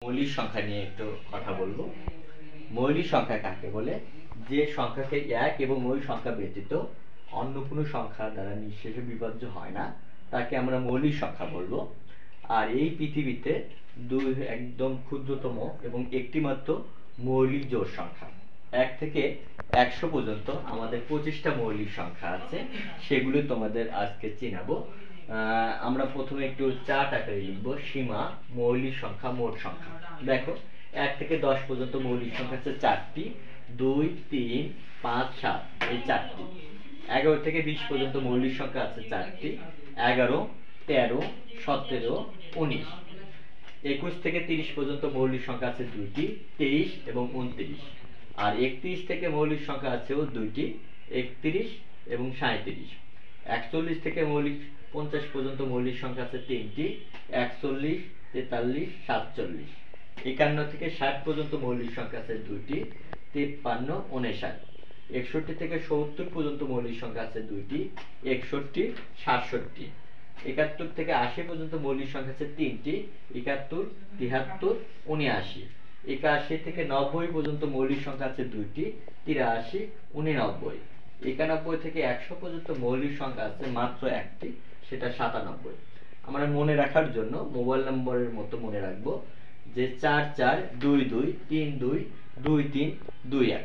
মৌলিক সংখ্যা নিয়ে একটু কথা বলবো। মৌলিক সংখ্যা কাকে বলে? যে সংখ্যাকে এক এবং ওই সংখ্যা ব্যতীত অন্য কোনো সংখ্যা দ্বারা নিঃশেষে বিভাজ্য হয় না তাকে আমরা মৌলিক সংখ্যা বলবো। আর এই পৃথিবীতে দুই একদম ক্ষুদ্রতম এবং একটি মাত্র মৌলিক জোড় সংখ্যা। 1 থেকে 100 পর্যন্ত আমাদের 25টা মৌলিক সংখ্যা আছে, সেগুলো তোমাদের আজকে চিনাবো। আমরা প্রথমে একটু চার্ট আকারে লিখবো। সীমা, মৌলিক সংখ্যা, মোট সংখ্যা। দেখো 1 থেকে 10 পর্যন্ত মৌলিক সংখ্যা আছে 4টি, 2, 3, 5, 7 এই 4টি। 11 থেকে 20 পর্যন্ত মৌলিক সংখ্যা আছে 4টি, 11, 13, 17, 19। 21 থেকে 30 পর্যন্ত মৌলিক সংখ্যা আছে 2টি, 23 এবং 29। আর 31 থেকে মৌলিক সংখ্যা আছেও 2টি, 31 এবং 37। 41 থেকে 50 পর্যন্ত মৌলিক সংখ্যা আছে 3টি, 41, 43, 47। 51 থেকে 60 পর্যন্ত মৌলিক সংখ্যা আছে 2টি, 53, 59। 61 থেকে 70 পর্যন্ত মৌলিক সংখ্যা আছে 2টি, 61, 67। 71 থেকে 80 পর্যন্ত মৌলিক সংখ্যা আছে 3টি, 71, 73, 79। 81 থেকে 90 পর্যন্ত মৌলিক সংখ্যা আছে 2টি, 83, 89। 91 থেকে 100 পর্যন্ত মৌলিক সংখ্যা আছে মাত্র একটি, সেটা 97। আমরা মনে রাখার জন্য মোবাইল নম্বরের মতো মনে রাখবো যে 4422322321।